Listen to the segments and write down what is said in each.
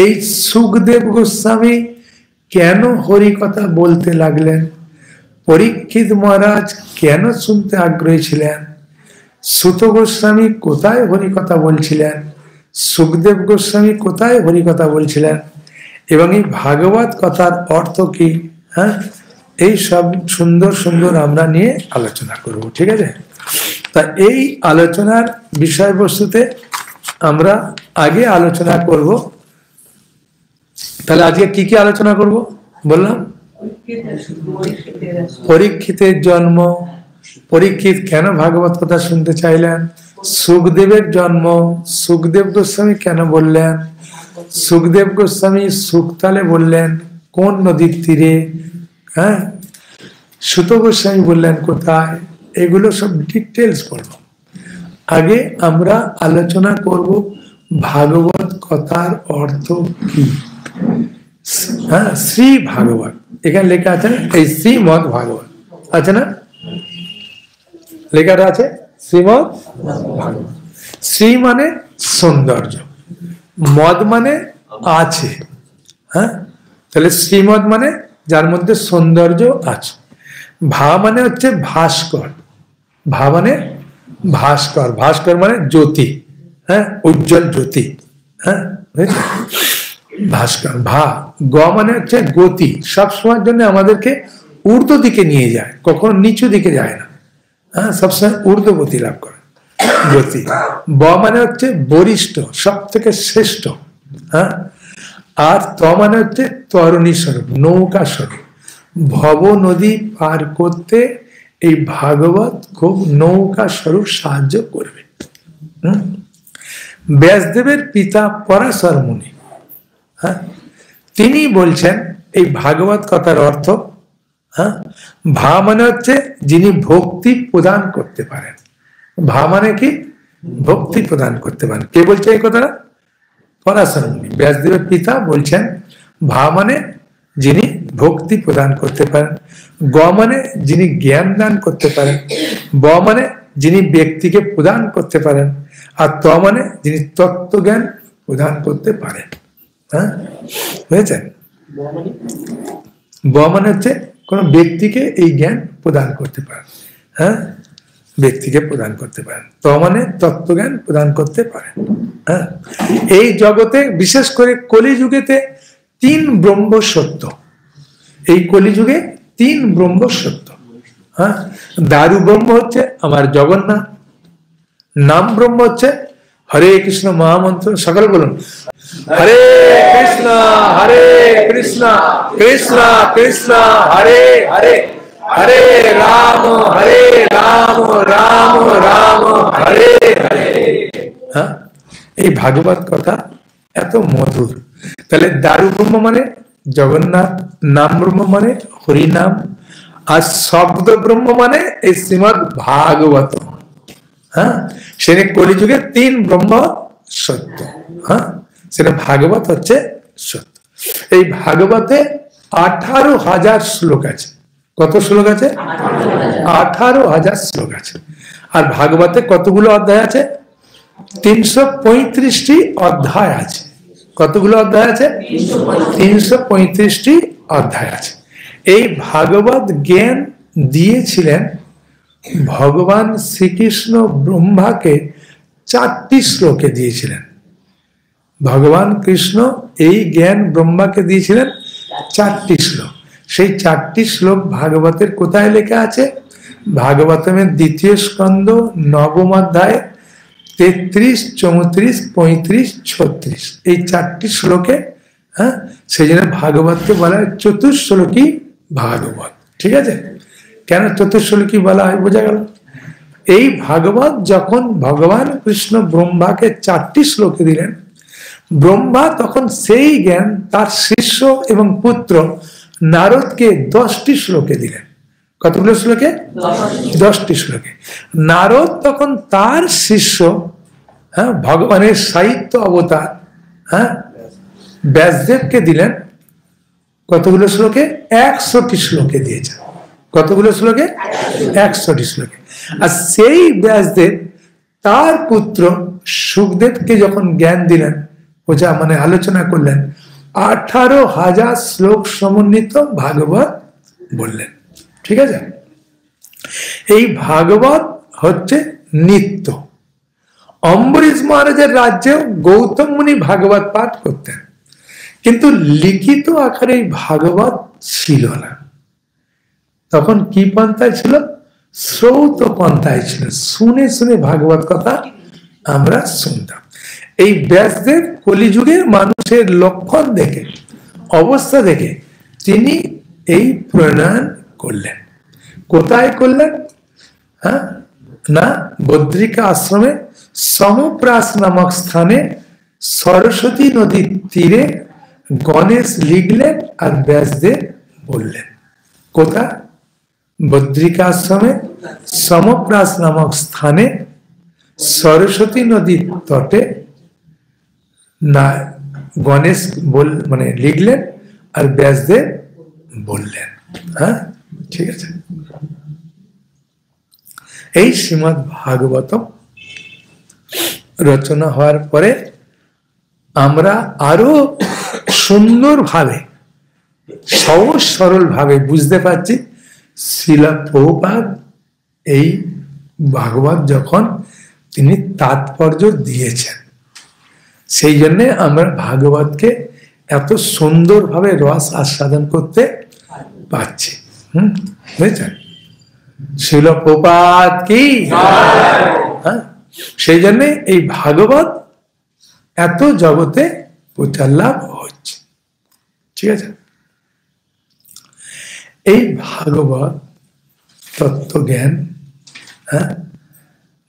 এই সুখদেব গোস্বামী কেন হরি কথা বলতে লাগলেন, পরীক্ষিত মহারাজ কেন শুনতে আগ্রহী ছিলেন, সুত গোস্বামী কোথায় হরি কথা বলছিলেন, সুখদেব গোস্বামী কোথায় হরি কথা বলছিলেন, এবং এই ভাগবত কথার অর্থ কি, হ্যাঁ, এই সব সুন্দর সুন্দর আমরা নিয়ে আলোচনা করব। ঠিক আছে, তা এই আলোচনার বিষয়বস্তুতে আমরা আগে আলোচনা করব। তাহলে আজকে কি কি আলোচনা করব বললাম? পরীক্ষিতের জন্ম, পরীক্ষিত কেন ভাগবত কথা শুনতে চাইলেন, সুখদেবের জন্ম, সুখদেব গোস্বামী কেন বললেন, সুখদেব গোস্বামী সুখতালে বললেন কোন নদীর তীরে, হ্যাঁ, সুত গোস্বামী বললেন কোথায়, এগুলো সব ডিটেলস পড়ব। আগে আমরা আলোচনা করব ভাগবত কথার অর্থ কি। হ্যাঁ, শ্রী ভাগবত এখানে লেখা আছে না, এই শ্রীমদ ভাগবত আছে না, লেখাটা আছে শ্রীমদ ভাগবত। শ্রী মানে সৌন্দর্য, মদ মানে আছে, হ্যাঁ, তাহলে শ্রীমদ মানে যার মধ্যে সৌন্দর্য আছে। ভা মানে হচ্ছে ভাস্কর, ভা মানে ভাস্কর, ভাস্কর মানে জ্যোতি, হ্যাঁ, উজ্জ্বল জ্যোতি, হ্যাঁ, ভাস্কর। ভা, গ মানে হচ্ছে গতি, সবসময়ের জন্য আমাদেরকে ঊর্ধ্ব দিকে নিয়ে যায়, কখনো নিচু দিকে যায় না, হ্যাঁ, সবসময় ঊর্ধ্ব গতি লাভ করে গতি। ব মানে হচ্ছে বরিষ্ঠ, সব থেকে শ্রেষ্ঠ, হ্যাঁ, আর ত মানে হচ্ছে তরণী স্বরূপ, নৌকা স্বরূপ। ভব নদী পার করতে এই ভাগবত খুব নৌকা স্বরূপ সাহায্য করবে। ব্যাসদেবের পিতা পরাশর মুনি, হ্যাঁ, তিনি বলছেন এই ভাগবত কথার অর্থ, হ্যাঁ, ভা মানে হচ্ছে যিনি ভক্তি প্রদান করতে পারেন। ভা মানে কি? ভক্তি প্রদান করতে পারেন। কে বলছে এই কথাটা? পরাশর মুনি, ব্যাসদেবের পিতা বলছেন ভা মানে যিনি ভক্তি প্রদান করতে পারেন, গ মানে যিনি জ্ঞান দান করতে পারেন, ব মানে যিনি ব্যক্তিকে প্রদান করতে পারেন, আর ত মানে যিনি তত্ত্বজ্ঞান প্রদান করতে পারেন। হ্যাঁ, বুঝেছেন? ব মানে হচ্ছে কোন ব্যক্তিকে এই জ্ঞান প্রদান করতে পারেন, হ্যাঁ, ব্যক্তিকে প্রদান করতে পারেন। ত মানে তত্ত্বজ্ঞান প্রদান করতে পারেন। হ্যাঁ, এই জগতে বিশেষ করে কলিযুগেতে 3 ব্রহ্ম সত্য, এই কলিযুগে 3 ব্রহ্ম সত্য। হ্যাঁ, দারু ব্রহ্ম হচ্ছে আমার জগন্নাথ, নাম ব্রহ্ম হচ্ছে হরে কৃষ্ণ মহামন্ত্র, সকল বলুন হরে কৃষ্ণ কৃষ্ণ কৃষ্ণ হরে হরে, হরে রাম রাম রাম হরে হরে। হ্যাঁ, এই ভাগবত কথা এত মধুর। তাহলে দারু ব্রহ্ম মানে জগন্নাথ, নাম ব্রহ্ম মানে হরিনাম, আর শব্দ ব্রহ্ম মানে এই শ্রীমদ ভাগবত। হ্যাঁ, সেটা কলিযুগে 3 ব্রহ্ম সত্য। হ্যাঁ, সেটা ভাগবত হচ্ছে সত্য। এই ভাগবতে 18,000 শ্লোক আছে। কত শ্লোক আছে? 18,000 শ্লোক আছে। আর ভাগবতে কতগুলো অধ্যায় আছে? 335টি অধ্যায় আছে। কতগুলো অধ্যায় আছে? 335টি অধ্যায় আছে। এই ভাগবত জ্ঞান দিয়েছিলেন ভগবান শ্রীকৃষ্ণ ব্রহ্মাকে 4টি শ্লোকে দিয়েছিলেন। ভগবান কৃষ্ণ এই জ্ঞান ব্রহ্মাকে দিয়েছিলেন 4টি শ্লোক। সেই 4টি শ্লোক ভাগবতের কোথায় লেখা আছে? ভাগবতমের 2য় স্কন্ধ 9ম অধ্যায় 33, 34, 35, 36 এই 4টি শ্লোকে। হ্যাঁ, সেই জন্য ভাগবতকে বলা হয় চতুশ্লোকী ভাগবত। ঠিক আছে, কেন চতুশ্লোকী বলা হয় বোঝা গেল। এই ভাগবত যখন ভগবান কৃষ্ণ ব্রহ্মাকে 4টি শ্লোকে দিলেন, ব্রহ্মা তখন সেই জ্ঞান তার শিষ্য এবং পুত্র নারদকে 10টি শ্লোকে দিলেন। কতগুলো শ্লোকে? 10টি শ্লোকে। নারদ তখন তার শিষ্য, হ্যাঁ, ভগবানের সাহিত্য অবতার, হ্যাঁ, ব্যাসদেবকে দিলেন কতগুলো শ্লোকে? 100টি শ্লোকে দিয়েছেন। কতগুলো শ্লোকে? 100টি শ্লোকে। আর সেই ব্যাসদেব তার পুত্র সুখদেবকে যখন জ্ঞান দিলেন প্রচার মানে আলোচনা করলেন, 18,000 শ্লোক সমন্বিত ভাগবত বললেন। ঠিক আছে, এই ভাগবত হচ্ছে নিত্য। অম্বরীশ মহারাজের রাজ্যেও গৌতম মুনি ভাগবত পাঠ করতেন, কিন্তু লিখিত আকারে এই ভাগবত ছিল না। তখন কি পন্থায় ছিল? শ্রৌত পন্থায় ছিল, শুনে শুনে ভাগবত কথা আমরা শুনতাম। এই ব্যাসদেব কলিযুগের মানুষের লক্ষণ দেখে, অবস্থা দেখে তিনি এই প্রণয়ন করলেন। কোথায় করলেন? হ্যাঁ না, বদ্রিকা আশ্রমে সমপ্রাস নামক স্থানে সরস্বতী নদীর তীরে গণেশ লিখলেন আর ব্যাসদেব বললেন। কোথায়? বদ্রিকা আশ্রমে সমপ্রাস নামক স্থানে সরস্বতী নদীর তটে না গণেশ মানে লিখলেন আর ব্যাসদেব বললেন। হ্যাঁ, ঠিক আছে। এই শ্রীমদ্ ভাগবতম রচনা হওয়ার পরে আমরা আরো সুন্দরভাবে, সহজ সরল ভাবে বুঝতে পারছি শ্রীলা প্রভুপাদ এই ভাগবত যখন তিনি তাৎপর্য দিয়েছেন, সেই জন্যে আমরা ভাগবতকে এত সুন্দরভাবে রস আস্বাদন করতে পারছি। বুঝেছেন? শ্রীলা প্রভুপাদ কি? হ্যাঁ, সেই জন্যে এই ভাগবত এত জগতে প্রচার লাভ হচ্ছে। ঠিক আছে, এই ভাগবত তত্ত্বজ্ঞান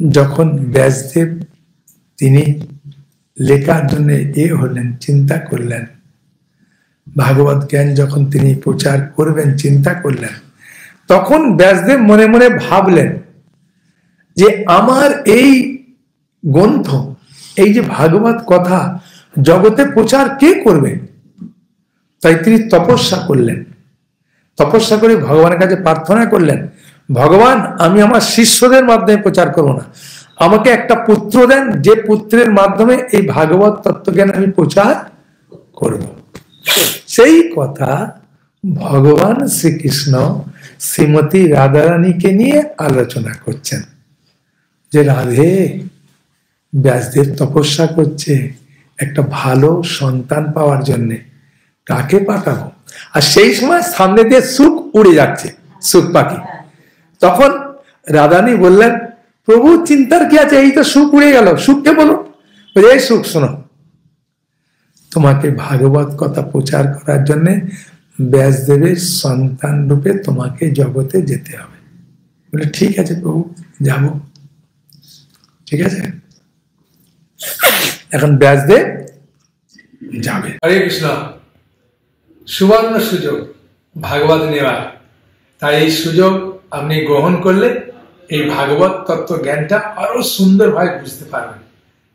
যখন ব্যাসদেব তিনি লেখার জন্য হলেন, চিন্তা করলেন, ভাগবত জ্ঞান যখন তিনি প্রচার করবেন চিন্তা করলেন, তখন ব্যাসদেব মনে মনে ভাবলেন যে আমার এই গ্রন্থ, এই যে ভাগবত কথা জগতে প্রচার কে করবে? তাই তিনি তপস্যা করলেন। তপস্যা করে ভগবানের কাছে প্রার্থনা করলেন, ভগবান আমি আমার শিষ্যদের মাধ্যমে প্রচার করব না, আমাকে একটা পুত্র দেন, যে পুত্রের মাধ্যমে এই ভাগবত তত্ত্বজ্ঞান আমি প্রচার করব। সেই কথা ভগবান শ্রীকৃষ্ণ শ্রীমতী রাধারানীকে নিয়ে আলোচনা করছেন যে রাধে, ব্যাসদেব তপস্যা করছে একটা ভালো সন্তান পাওয়ার জন্যে, কাকে পাঠাবো? আর সেই সময় সামনে দিয়ে সুখ উড়ে যাচ্ছে, সুখ পাখি। তখন রাধারানী বললেন, প্রভু চিন্তার কি আছে, এই তো সুখ উড়ে গেল, সুখকে বলো। এই সুখ শোনো, তোমাকে ভাগবত কথা প্রচার করার জন্য ব্যাসদেবের সন্তান রূপে তোমাকে জগতে যেতে হবে। বলে ঠিক আছে প্রভু, যাব। ঠিক আছে, এখন ব্যাসদেব যাবে। হরে কৃষ্ণ। সুবর্ণ সুযোগ ভাগবত নেওয়ার, তাই এই সুযোগ আপনি গ্রহণ করলে এই ভাগবত তত্ত্ব জ্ঞানটা আরো সুন্দরভাবে বুঝতে পারবেন।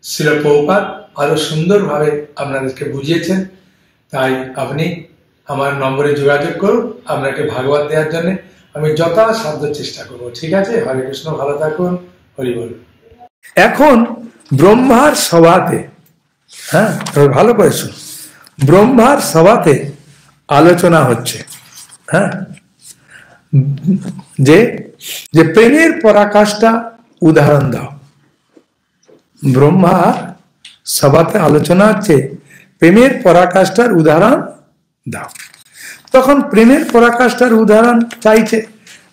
শ্রীল প্রভুপাদ আরো সুন্দরভাবে আপনাদেরকে বুঝিয়েছেন। তাই আপনি আমার নম্বরে যোগাযোগ করুন, আপনাকে ভাগবত দেওয়ার জন্য আমি যথাসাধ্য চেষ্টা করব। ঠিক আছে, হরে কৃষ্ণ, ভালো থাকুন, হরি বল। এখন ব্রহ্মার সভাতে, হ্যাঁ ভালো করে শুন, ব্রহ্মার সভাতে আলোচনা হচ্ছে, হ্যাঁ, যে যে প্রেমের পরাকাষ্ঠা উদাহরণ দাও। ব্রহ্মার সভাতে আলোচনা হচ্ছে প্রেমের পরাকাষ্ঠার উদাহরণ দাও। তখন প্রেমের পরাকাষ্ঠার উদাহরণ চাইছে,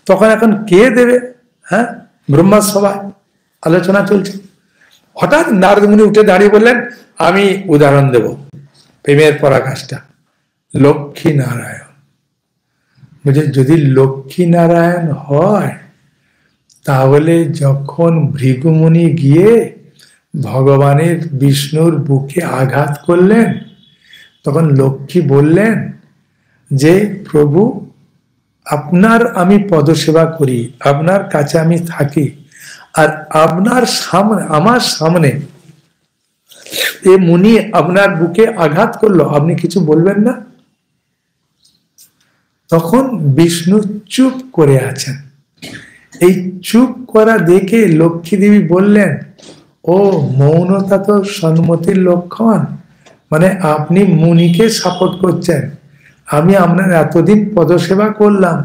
তখন এখন কে দেবে? হ্যাঁ, ব্রহ্মার সভায় আলোচনা চলছে। হঠাৎ নারদ মুনি উঠে দাঁড়িয়ে বললেন, আমি উদাহরণ দেব প্রেমের পরাকাষ্ঠা। লক্ষ্মী নারায়ণ। বুঝে, যদি লক্ষ্মী নারায়ণ হয় তাহলে যখন ভৃগুমুনি গিয়ে ভগবানের বিষ্ণুর বুকে আঘাত করলেন, তখন লক্ষ্মী বললেন যে প্রভু আপনার আমি পদসেবা করি, আপনার কাছে আমি থাকি, আর আপনার সামনে, আমার সামনে এ মুনি আপনার বুকে আঘাত করলো, আপনি কিছু বলবেন না? তখন বিষ্ণু চুপ করে আছেন। এই চুপ করা দেখে লক্ষ্মী দেবী বললেন, ও মৌনতা তো সম্মতির লক্ষণ, মানে আপনি মুনিকে সাপোর্ট করছেন, আমি আপনার এতদিন পদসেবা করলাম,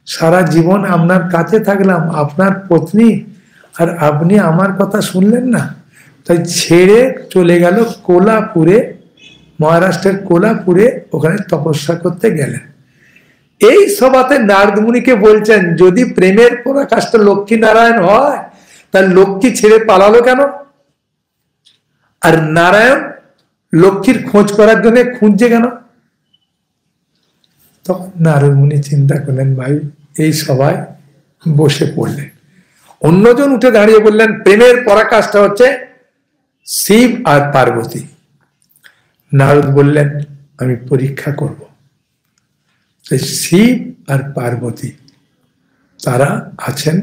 সারা জীবন আপনার কাছে থাকলাম, আপনার পত্নী, আর আপনি আমার কথা শুনলেন না। তাই ছেড়ে চলে গেল কোলাপুরে, মহারাষ্ট্রের কোলাপুরে, ওখানে তপস্যা করতে গেলেন। এই সভাতে নারদ মুনিকে বলছেন, যদি প্রেমের পরাকাষ্ঠা লক্ষ্মী নারায়ণ হয়, তার লক্ষ্মী ছেড়ে পালালো কেন? আর নারায়ণ লক্ষ্মীর খোঁজ করার জন্য খুঁজছে কেন? তখন নারদ মুনি চিন্তা করলেন, ভাই এই সভায় বসে পড়লেন। অন্যজন উঠে দাঁড়িয়ে বললেন, প্রেমের পরাকাষ্ঠা হচ্ছে শিব আর পার্বতী। নারদ বললেন, আমি পরীক্ষা করব। শিব আর পার্বতী তারা আছেন,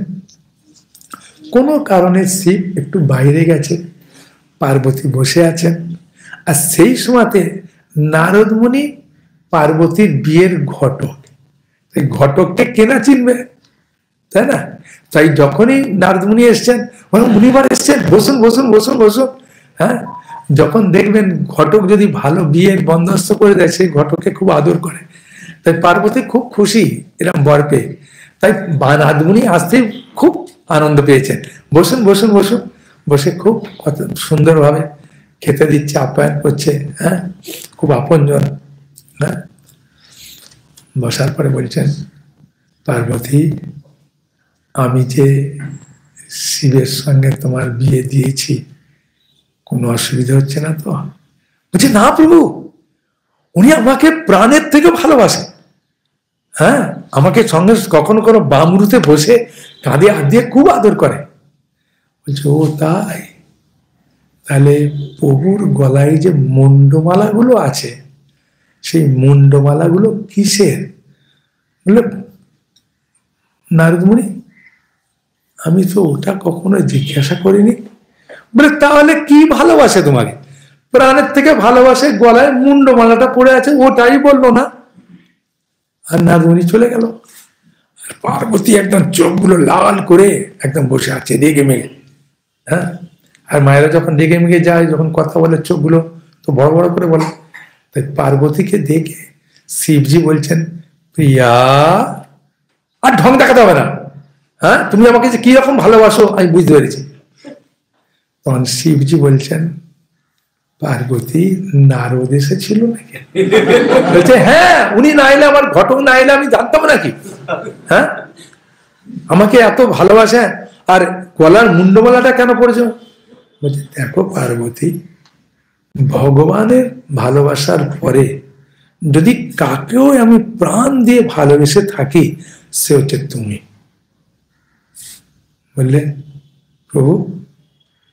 কোনো কারণে শিব একটু বাইরে গেছে, পার্বতী বসে আছেন। আর সেই সময়তে নারদ মুনি পার্বতীর বিয়ের ঘটক, ঘটককে কেনা চিনবে, তাই না? তাই যখনই নারদ মুনি এসছেন, মুনিবার এসছেন, বসুন বসুন বসুন বসুন। হ্যাঁ, যখন দেখবেন ঘটক যদি ভালো বিয়ের বন্দোবস্ত করে দেয়, সেই ঘটককে খুব আদর করে। তাই পার্বতী খুব খুশি এরকম বর পেয়ে। তাই নারদ মুনি আসতে খুব আনন্দ পেয়েছেন। বসুন বসুন বসুন, বসে খুব সুন্দরভাবে খেতে দিচ্ছে, আপ্যায়ন করছে। হ্যাঁ, খুব আপনজন। হ্যাঁ, বসার পরে বলছেন, পার্বতী, আমি যে শিবের সঙ্গে তোমার বিয়ে দিয়েছি, কোনো অসুবিধা হচ্ছে না তো? বলছে, না প্রভু, উনি আমাকে প্রাণের থেকে ভালোবাসে। হ্যাঁ, আমাকে সঙ্গে কখনো কোনো বামরুতে বসে কাঁধে হাত দিয়ে খুব আদর করে। বলছে, ও তাই? তাহলে প্রভুর গলায় যে মুন্ডমালাগুলো আছে, সেই মুন্ডমালাগুলো কিসের? বললো, নারদ মুনি, আমি তো ওটা কখনো জিজ্ঞাসা করিনি। বলে, তাহলে কি ভালোবাসে তোমাকে? প্রাণের থেকে ভালোবাসে, গলায় মুন্ডমালাটা পড়ে আছে, ওটাই বললো না। আর নারদ মুনি চলে গেল। আর পার্বতী একদম চোখগুলো লাল করে একদম বসে আছে রেগে মেগে। হ্যাঁ, আর মায়েরা যখন রেগে মেগে যায়, যখন কথা বলে, চোখগুলো তো বড় বড় করে বলে। তাই পার্বতীকে দেখে শিবজি বলছেন, প্রিয়া, আর ঢং দেখাতে হবে না। হ্যাঁ, তুমি আমাকে যে কি রকম ভালোবাসো আমি বুঝতে পেরেছি। তখন শিবজি বলছেন, পার্বতী, নারদ এসেছিল নাকি? বলছে, হ্যাঁ, উনি না এলে, আমার ঘটক না এলে আমি জানতাম নাকি? হ্যাঁ, আমাকে এত ভালোবাসে, আর গলার মুন্ডমালাটা কেন পড়েছে? বলছে, দেখো পার্বতী, ভগবানের ভালোবাসার পরে যদি কাকেও আমি প্রাণ দিয়ে ভালোবেসে থাকি, সে হচ্ছে তুমি। বললে, প্রভু,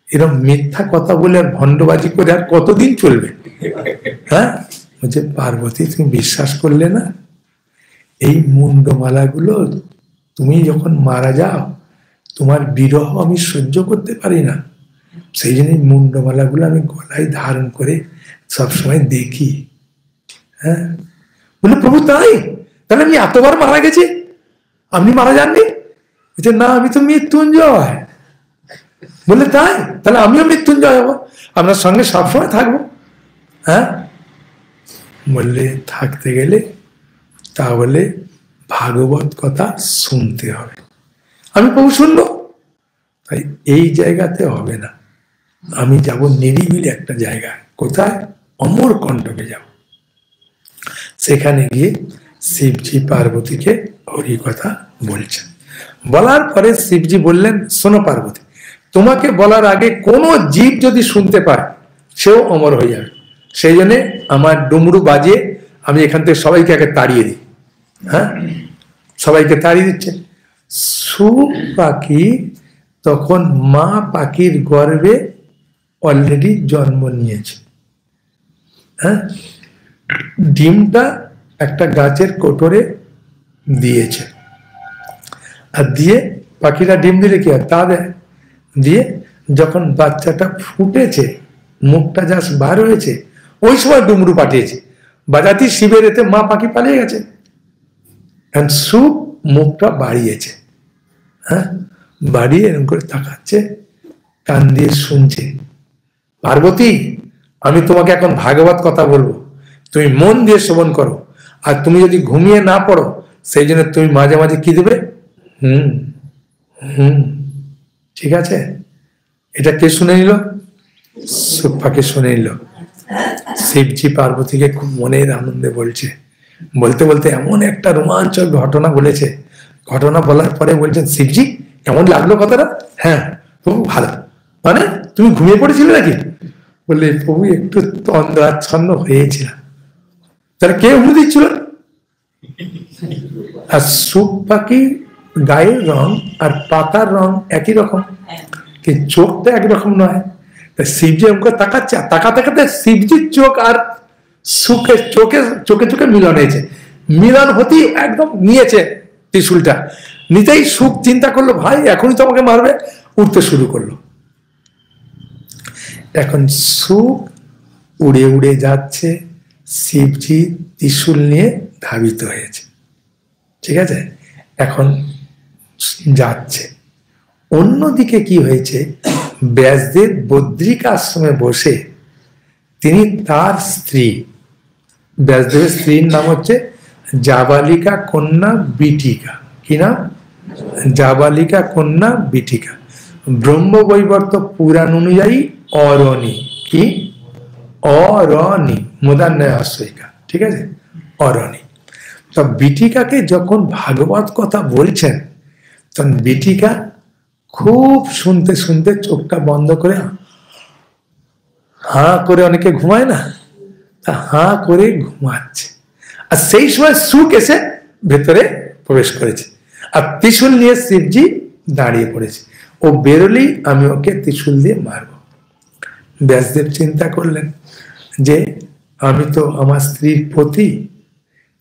এরকম মিথ্যা কথা বলে আর ভণ্ডবাজি করে আর কতদিন চলবে? হ্যাঁ, বলছে, পার্বতী, তুমি বিশ্বাস করলে না? এই মুন্ডমালাগুলো তুমি যখন মারা যাও, তোমার বিরহ আমি সহ্য করতে পারি না, সেই জন্য মুন্ডমালাগুলো আমি গলায় ধারণ করে সবসময় দেখি। হ্যাঁ, বলে, প্রভু তাই? তাহলে আমি এতবার মারা গেছি, আপনি মারা যাননি? বলছে, না, আমি তো মৃত্যুঞ্জয়। বললে, তাই? তাহলে আমিও মৃত্যুঞ্জয় হবো, আপনার সঙ্গে সবসময় থাকবো। হ্যাঁ, বললে, থাকতে গেলে তাহলে ভাগবত কথা শুনতে হবে। আমি প্রভু শুনবো। তাই এই জায়গাতে হবে না, আমি যাব নিরিবিলি একটা জায়গায়। কোথায়? অমরকণ্টকে যাব। সেখানে গিয়ে শিবজি পার্বতীকে হরি কথা বলছেন। বলার পরে শিবজি বললেন, শোনো পার্বতী, তোমাকে বলার আগে কোনো জীব যদি শুনতে পায়, সেও অমর হয়ে যাবে। সেই জন্য আমার ডুমরু বাজিয়ে আমি এখান থেকে সবাইকে আগে তাড়িয়ে দিই। হ্যাঁ, সবাইকে তাড়িয়ে দিচ্ছে। সু পাখি তখন মা পাখির গর্ভে অলরেডি জন্ম নিয়েছে। হ্যাঁ, ডিমটা একটা গাছের কোটরে দিয়েছে, আর দিয়ে পাখিরা ডিম দিলে কি হয়, তা দেয়। দিয়ে যখন বাচ্চাটা ফুটেছে, মুখটা জাস্ট বার হয়েছে, ওই সময় ডুমরু পাঠিয়েছে বাজাতি, শিবের এতে মা পাখি পালিয়ে গেছে। সুপ মুখটা বাড়িয়েছে। হ্যাঁ, বাড়িয়ে এরকম করে তাকাচ্ছে, কান দিয়ে শুনছে। পার্বতী, আমি তোমাকে এখন ভাগবত কথা বলবো, তুমি মন দিয়ে শ্রবণ করো, আর তুমি যদি ঘুমিয়ে না পড়ো সেই জন্য তুমি মাঝে মাঝে কি দেবে, হুম হুম। ঠিক আছে, এটা কে শুনে নিল? সুখ পাখি শুনে নিল। শিবজি পার্বতীকে খুব মনের আনন্দে বলছে, বলতে বলতে এমন একটা রোমাঞ্চক ঘটনা বলেছে। ঘটনা বলার পরে বলছেন, শিবজি কেমন লাগলো কথাটা? হ্যাঁ খুব ভালো। মানে তুমি ঘুমিয়ে পড়েছিলে নাকি? বললে, প্রভু একটু তন্দ্রাচ্ছন্ন হয়েছিলাম। তারা কে উঠে দিচ্ছিল? আর সুখ পাখি গায়ের রং আর পাতার রং একই রকম, কিন্তু চোখটা একরকম নয়। শিবজি আমাকে তাকাচ্ছে, তাকাতে তাকাতে শিবজির চোখ আর সুখের চোখে চোখে চোখে মিলন হয়েছে। মিলন হতেই একদম নিয়েছে ত্রিশূলটা, নিতেই সুখ চিন্তা করলো, ভাই এখনই তো আমাকে মারবে, উঠতে শুরু করলো। এখন সুখ উড়ে উড়ে যাচ্ছে, শিবজি ত্রিশূল নিয়ে ধাবিত হয়েছে। ঠিক আছে, এখন যাচ্ছে। অন্যদিকে কি হয়েছে, ব্যাসদেব বদ্রিক আশ্রমে বসে তিনি তার স্ত্রী, ব্যাসদেবের স্ত্রীর নাম হচ্ছে জাবালিকা কন্যা বিটিকা। কি নাম? জাবালিকা কন্যা বিটিকা। ব্রহ্মবৈবর্ত পুরাণ অনুযায়ী অরণি। কি? অরণি, মূর্ধন্যয় আশ্রয়িকা। ঠিক আছে, অরণি। তো বিটিকাকে যখন ভাগবত কথা বলছেন, তখন বিটিকা খুব শুনতে শুনতে চোখটা বন্ধ করে হাঁ করে, অনেকে ঘুমায় না, তা হাঁ করে ঘুমাচ্ছে। আর সেই সময় সুখ এসে ভেতরে প্রবেশ করেছে, আর ত্রিশূল নিয়ে শিবজি দাঁড়িয়ে পড়েছে। ও বেরোলেই আমি ওকে ত্রিশূল দিয়ে মারব। ব্যাসদেব চিন্তা করলেন যে আমি তো আমার স্ত্রীর পতি,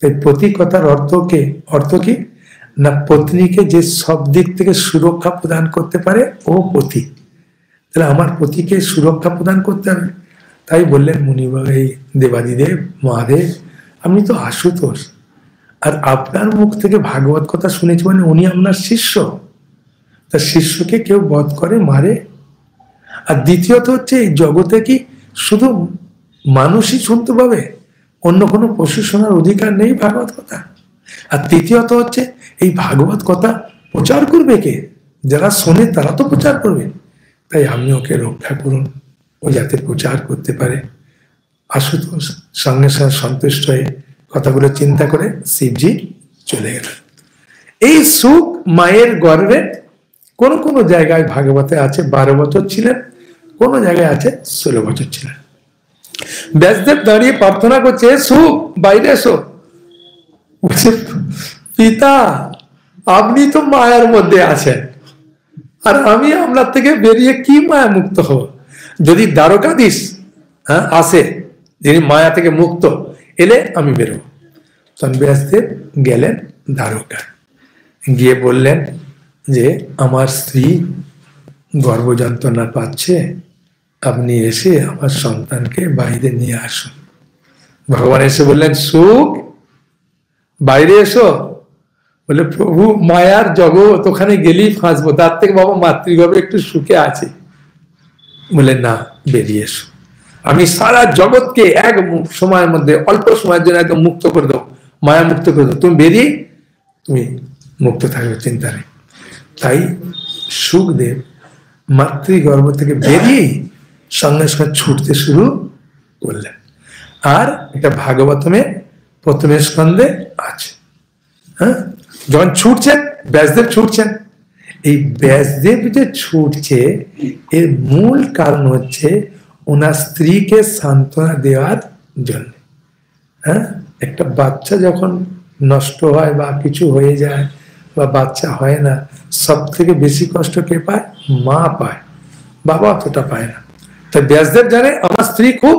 তাই পতি কথার অর্থ কি না, পত্নীকে যে সব দিক থেকে সুরক্ষা প্রদান করতে পারে ও পতি। তাহলে আমার পতিকে সুরক্ষা প্রদান করতে হবে। তাই বললেন, মুনিবাবা, এই দেবাদিদেব মহাদেব, আপনি তো আশুতোষ, আর আপনার মুখ থেকে ভাগবত কথা শুনেছি, মানে উনি আপনার শিষ্য। তার শিষ্যকে কেউ বধ করে, মারে। আর দ্বিতীয়ত হচ্ছে, এই জগতে কি শুধু মানুষই শুনতে পাবে, অন্য কোনো পশু শোনার অধিকার নেই ভাগবত কথা? আর তৃতীয়ত হচ্ছে, এই ভাগবত কথা প্রচার করবে কে? যারা শোনে তারা তো প্রচার করবে। তাই আপনি ওকে রক্ষা করুন, ও যাতে প্রচার করতে পারে। আশুতোষ সঙ্গে সঙ্গে সন্তুষ্ট হয়ে কথাগুলো চিন্তা করে শিবজি চলে গেলেন। এই সুখ মায়ের গর্ভে কোন কোন জায়গায় ভাগবতে আছে 12 বছর ছিলেন, কোন জায়গায় আছে 16 বছর ছিলেন। ব্যাসদেব দাঁড়িয়ে প্রার্থনা করছে, সুখ বাইরে এসো। পিতা, আপনি তো মায়ার মধ্যে আছেন, আর আমি আপনার থেকে বেরিয়ে কি মায়া মুক্ত হব? যদি দ্বারকাধীশ আসে, যিনি মায়া থেকে মুক্ত, এলে আমি বেরোব। তখন ব্যাসদেব গেলেন দ্বারকা, গিয়ে বললেন যে আমার স্ত্রী গর্ভযন্ত্রণা পাচ্ছে, আপনি এসে আমার সন্তানকে বাইরে নিয়ে আসুন। ভগবান এসে বললেন, সুখ বাইরে এসো। বলে, প্রভু মায়ার জগৎ, ওখানে গেলেই ফাঁসবো, তার থেকে বাবা মাতৃগর্ভে একটু সুখে আছে। বলে, না, বেরিয়ে এসো, আমি সারা জগৎকে এক সময়ের মধ্যে, অল্প সময়ের জন্য একদম মুক্ত করে দেবো, মায়া মুক্ত করে দেবো, তুমি বেরিয়ে তুমি মুক্ত থাকবে, চিন্তা নেই। তাই সুখদেব মাতৃগর্ভ থেকে বেরিয়েই সঙ্গে সঙ্গে ছুটতে শুরু করলেন। আর এটা ভাগবতমে প্রথমে স্কন্ধে আছে। হ্যাঁ, যখন ছুটছেন, ব্যাসদেব ছুটছেন, এই ব্যাসদেব যে ছুটছে এর মূল কারণ হচ্ছে ওনার স্ত্রীকে সান্ত্বনা দেওয়ার জন্য। হ্যাঁ, একটা বাচ্চা যখন নষ্ট হয় বা কিছু হয়ে যায় বা বাচ্চা হয় না, সব থেকে বেশি কষ্ট কে পায়? মা পায়, বাবা অতটা পায় না। তাই ব্যাসদেব জানে আমার স্ত্রী খুব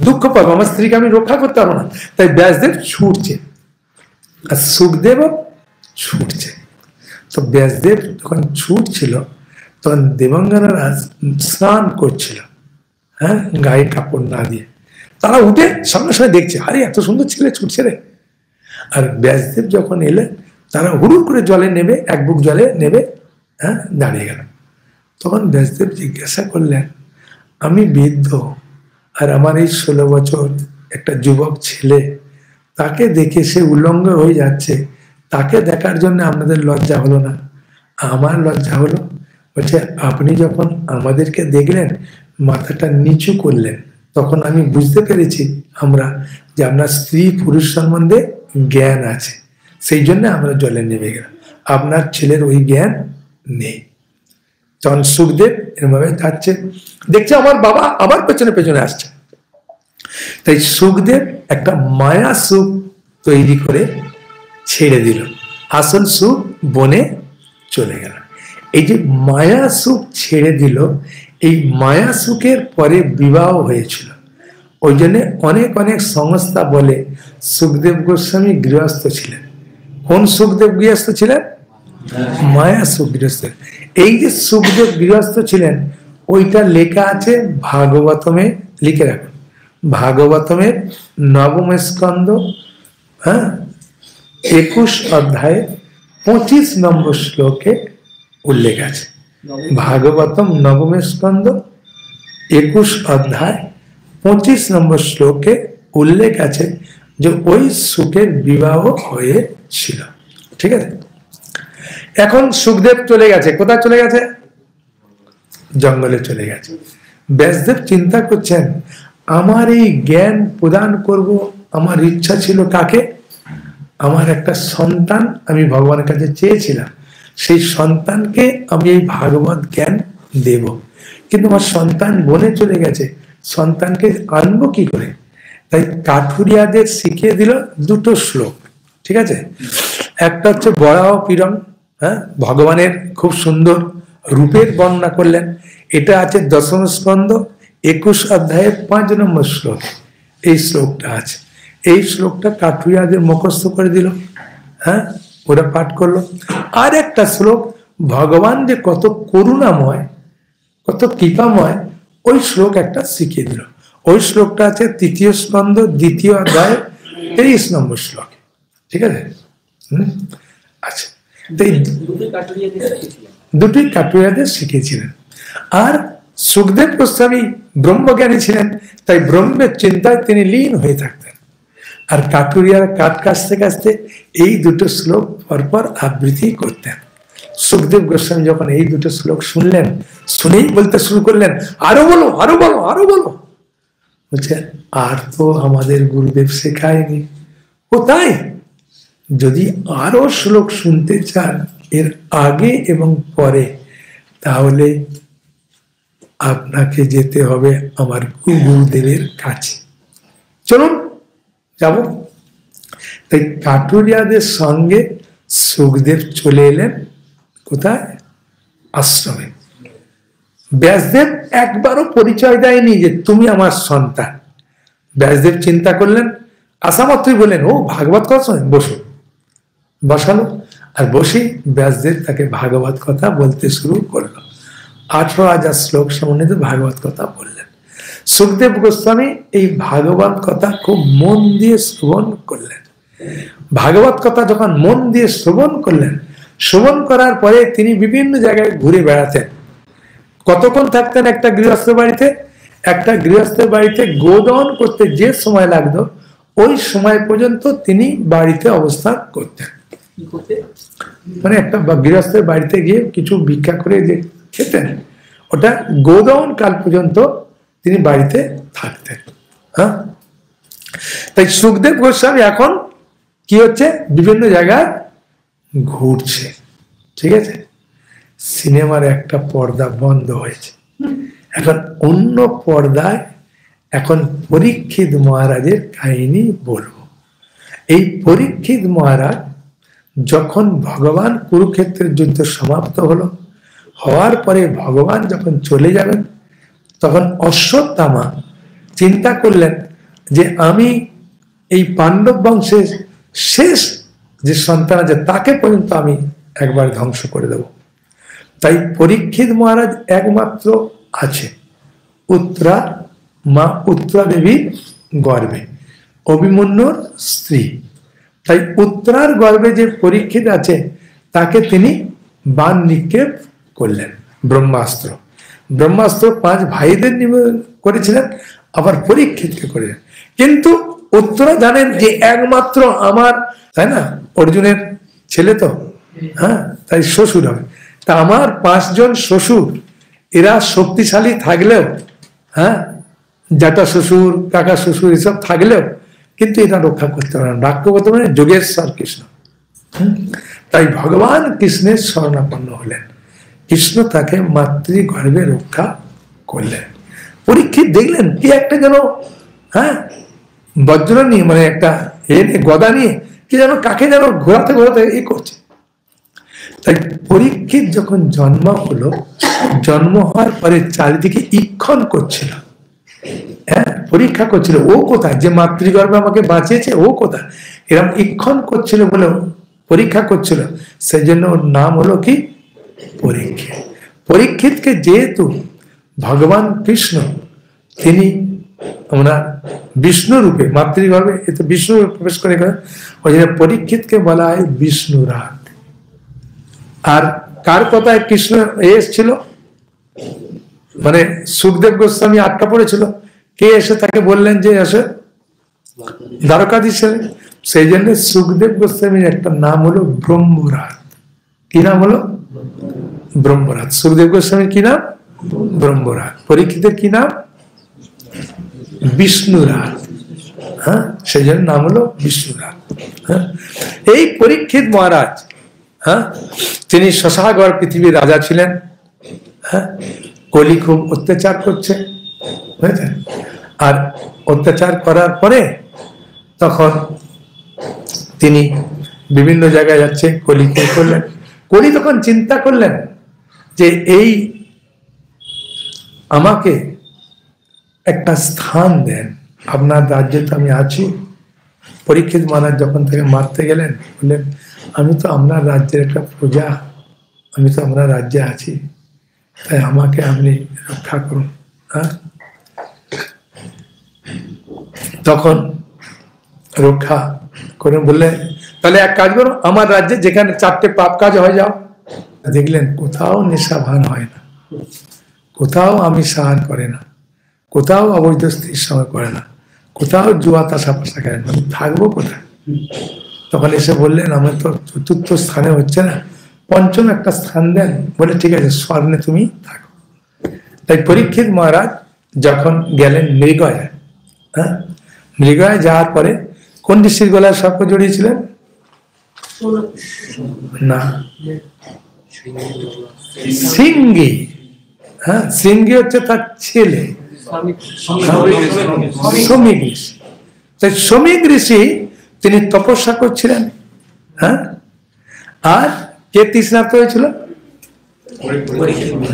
দুঃখ পাবে, আমার স্ত্রীকে আমি রক্ষা করতে পারবো না, তাই ব্যাসদেব ছুটছে, আর সুখদেবও ছুটছে। তো ব্যাসদেব যখন ছুটছিল, তখন দেবাঙ্গনা রাজ স্নান করছিল, হ্যাঁ, গায়ে কাপড় না দিয়ে। তারা উঠে সঙ্গে সঙ্গে দেখছে, আরে এত সুন্দর ছেলে ছুটছে রে। আর ব্যাসদেব যখন এলেন, তারা হুড়ুর করে জলে নেবে, এক বুক জলে নেবে, হ্যাঁ, দাঁড়িয়ে গেল। তখন ব্যাসদেব জিজ্ঞাসা করলেন, আমি বৃদ্ধ, আর আমার এই 16 বছর একটা যুবক ছেলে, তাকে দেখে সে উলঙ্গ হয়ে যাচ্ছে, তাকে দেখার জন্য আপনাদের লজ্জা হলো না? আমার লজ্জা হলো। বলছে আপনি যখন আমাদেরকে দেখলেন, মাথাটা নিচু করলেন, তখন আমি বুঝতে পেরেছি আমরা যে আপনার স্ত্রী পুরুষ সম্বন্ধে জ্ঞান আছে, সেই জন্য আমরা জলে নেমে গেলাম। আপনার ছেলের ওই জ্ঞান নেই। তখন সুখদেব এরভাবে যাচ্ছে, দেখছে আমার বাবা আবার পেছনে পেছনে আসছে। তাই সুখদেব একটা মায়া সুখ তৈরি করে ছেড়ে দিল, আসল সুখ বনে চলে গেল। এই যে মায়া সুখ ছেড়ে দিল, এই মায়া সুখের পরে বিবাহ হয়েছিল। ওই জন্য অনেক অনেক সংস্থা বলে সুখদেব গোস্বামী গৃহস্থ ছিলেন। কোন সুখদেব গৃহস্থ ছিলেন? মায়া সুখ গৃহস্থ। এই যে সুখদেব গৃহস্থ ছিলেন, ওইটা লেখা আছে ভাগবতমে, লিখে রাখুন, ভাগবতমের 9ম স্কন্ধ, 21 অধ্যায়ে 25 নম্বর শ্লোকে উল্লেখ আছে। ভাগবতম 9ম স্কন্ধ 21 অধ্যায় 25 নম্বর শ্লোকে উল্লেখ আছে যে ওই সুখের বিবাহ হয়েছিল। ঠিক আছে, এখন সুখদেব চলে গেছে, কোথায় চলে গেছে? জঙ্গলে চলে গেছে। ব্যাসদেব চিন্তা করছেন, আমার এই জ্ঞান প্রদান করব, আমার ইচ্ছা ছিল কাকে? আমার একটা সন্তান আমি ভগবানের কাছে চেয়েছিলাম, সেই সন্তানকে আমি এই ভাগবত জ্ঞান দেব, কিন্তু আমার সন্তান বনে চলে গেছে, সন্তানকে আনবো কি করে? তাই কাঠুরিয়াদের শিখিয়ে দিল 2টো শ্লোক। ঠিক আছে, একটা হচ্ছে বরাহ পীড়ন, ভগবানের খুব সুন্দর রূপের বর্ণনা করলেন, এটা আছে 10ম স্কন্ধ 21 অধ্যায়ের 5 নম্বর শ্লোক। এই শ্লোকটা আছে, এই শ্লোকটা কাঠুরিয়াদের মুখস্থ করে দিল, ওরা পাঠ করলো। আর একটা শ্লোক, ভগবান যে কত করুণাময়, কত কৃপাময়, ওই শ্লোক একটা শিখিয়ে দিল। ওই শ্লোকটা আছে 3য় স্কন্ধ 2য় অধ্যায় 23 নম্বর শ্লোক। ঠিক আছে, আচ্ছা, দুটি কাঠুরিয়াদের শিখিয়েছিলেন। আর সুখদেব গোস্বামী ব্রহ্মজ্ঞানী ছিলেন, তাই ব্রহ্মের চিন্তায় তিনি লীন হয়ে থাকতেন। আর কাঠুরিয়ারা কাঠ কাছতে কাছতে এই 2টো শ্লোক পরপর আবৃত্তি করতেন। সুখদেব গোস্বামী যখন এই 2টো শ্লোক শুনলেন, শুনেই বলতে শুরু করলেন, আরো বলো, আরো বলো, আরো বলো। বলছে আর তো আমাদের গুরুদেব শেখায়নি। কোথায়? যদি আরো শ্লোক শুনতে চান এর আগে এবং পরে, তাহলে আপনাকে যেতে হবে আমার গুরুদেবের কাছে। চলুন যাব। তাই কাঠুরিয়াদের সঙ্গে সুখদেব চলে এলেন কোথায়? আশ্রমে। ব্যাসদেব একবারও পরিচয় দেয়নি যে তুমি আমার সন্তান। ব্যাসদেব চিন্তা করলেন, আসা মাত্রই বললেন, ও ভাগবত কথা শোনেন, বসুন। বসালো, আর বসে ব্যাসদেব তাকে ভাগবত কথা বলতে শুরু করলো। 18,000 শ্লোক সম্বন্ধিত ভাগবত কথা বললেন। সুখদেব গোস্বামী এই ভাগবত কথা খুব মন দিয়ে শ্রবণ করলেন। ভাগবত কথা যখন মন দিয়ে শ্রবণ করলেন, শ্রবণ করার পরে তিনি বিভিন্ন জায়গায় ঘুরে বেড়াতেন। কতক্ষণ থাকতেন একটা গৃহস্থের বাড়িতে? একটা গৃহস্থের বাড়িতে গোদহন করতে যে সময় লাগতো, ওই সময় পর্যন্ত তিনি বাড়িতে অবস্থান করতেন। মানে একটা গৃহস্থের বাড়িতে গিয়ে কিছু ভিক্ষা করে যে খেতেন, ওটা গোদহন কাল পর্যন্ত তিনি বাড়িতে থাকতেন। তাই সুখদেব গোস্বামী এখন কি হচ্ছে, বিভিন্ন জায়গায় ঘুরছে। ঠিক আছে, সিনেমার একটা পর্দা বন্ধ হয়েছে, এখন অন্য পর্দায় এখন পরীক্ষিত মহারাজের কাহিনী বলবো। এই পরীক্ষিত মহারাজ যখন ভগবান কুরুক্ষেত্রের যুদ্ধ সমাপ্ত হলো, হওয়ার পরে ভগবান যখন চলে যাবেন, তখন অশ্বত্থামা চিন্তা করলেন যে আমি এই পাণ্ডব বংশের শেষ যে সন্তান আছে তাকে পর্যন্ত আমি একবার ধ্বংস করে দেব। তাই পরীক্ষিত মহারাজ একমাত্র আছে উত্তরা, মা উত্তরা দেবীর গর্ভে, অভিমন্যুর স্ত্রী। তাই উত্তরার গর্ভে যে পরীক্ষিত আছে, তাকে তিনি বাণ নিক্ষেপ করলেন, ব্রহ্মাস্ত্র। ব্রহ্মাস্ত্র 5 ভাইদের করেছিলেন, আবার পরীক্ষিতকে করেছেন। কিন্তু উত্তরা জানেন যে একমাত্র আমার, তাই না, অর্জুনের ছেলে তো, হ্যাঁ, তাই শ্বশুর হবে। তা আমার 5 জন শ্বশুর এরা শক্তিশালী থাকলেও, হ্যাঁ, জ্যাঠা শ্বশুর, কাকা শ্বশুর এসব থাকলেও কিন্তু এটা রক্ষা করতে পারে না। বাক্যগত মানে যোগেশ্বর কৃষ্ণ। তাই ভগবান কৃষ্ণের শরণাপন্ন হলেন, কৃষ্ণ তাকে মাতৃগর্ভে রক্ষা করলেন। পরীক্ষিত দেখলেন কি একটা যেন, হ্যাঁ, বজ্র নিয়ে, মানে একটা গদা নিয়ে কি যেন কাকে যেন ঘোরাতে ঘোরাতে করছে। তাই পরীক্ষিত যখন জন্ম হলো, জন্ম হওয়ার পরে চারিদিকে ইক্ষণ করছিল, হ্যাঁ, পরীক্ষা করছিল ও কোথায়, যে মাতৃগর্ভে আমাকে বাঁচিয়েছে ও কোথায়, এরকম ইক্ষণ করছিল বলে পরীক্ষা করছিল। সেই জন্য ওর নাম হলো কি পরীক্ষিত। পরীক্ষিতকে যেহেতু ভগবান কৃষ্ণ তিনি আমরা বিষ্ণু রূপে মাতৃগর্ভে এতে বিষ্ণু প্রবেশ করে গেলেন, ওই জন্য পরীক্ষিতকে বলা হয় বিষ্ণুরাত। আর কার কথায় কৃষ্ণ এসেছিল, মানে সুখদেব গোস্বামী আটকা পড়েছিল, কে এসে তাকে বললেন যে এসে দ্বারকাধীশ ছিলেন। সেই জন্য সুখদেব গোস্বামীর একটা নাম হলো ব্রহ্মরাত। কি নাম হলো? ব্রহ্মরাত। সুখদেব গোস্বামীর কি নাম? ব্রহ্মরাত। পরীক্ষিতের কি নাম? বিষ্ণুরাত। হ্যাঁ, সেই জন্য নাম হলো বিষ্ণুরাত। হ্যাঁ, এই পরীক্ষিত মহারাজ, হ্যাঁ, তিনি শশাগর পৃথিবীর রাজা ছিলেন। হ্যাঁ, কলি খুব অত্যাচার করছে, বুঝেছেন? আর অত্যাচার করার পরে তখন তিনি বিভিন্ন জায়গায় যাচ্ছে, কলিকে করলেন। কলি তখন চিন্তা করলেন যে এই আমাকে একটা স্থান দেন, আপনার রাজ্যে তো আমি আছি। পরীক্ষিত মহারাজ যখন তাকে মারতে গেলেন, বললেন আমি তো আপনার রাজ্যের একটা প্রজা, আমি তো আপনার রাজ্যে আছি, তাই আমাকে আপনি রক্ষা করুন। হ্যাঁ, তখন রক্ষা করে বললে তাহলে এক কাজ করো, আমার রাজ্যে যেখানে 4টে পাপ কাজ হয়ে যাও। দেখলেন কোথাও নেশা ভান হয় না, কোথাও আমি সাহান করে না, কোথাও অবৈধ স্ত্রীর সঙ্গে করে না, কোথাও জুয়া তাসা পাশা করে না, আমি থাকবো কোথায়? তখন এসে বললেন আমার তো 4র্থ স্থানে হচ্ছে না, 5ম একটা স্থান দেন। বলে ঠিক আছে, স্বর্ণে তুমি থাকো। তাই পরীক্ষিত মহারাজ যখন গেলেন মৃগয়া, হ্যাঁ, মৃগয়া যাওয়ার পরে কোন ঋষির গলায় সর্প জড়িয়েছিলেন? না, সিংহী। হ্যাঁ, সিংহী হচ্ছে তার ছেলে সমীক ঋষি। তাই সমীক ঋষি তিনি তপস্যা করছিলেন। হ্যাঁ, আর কে তৃষ্ণার্ত হয়েছিল?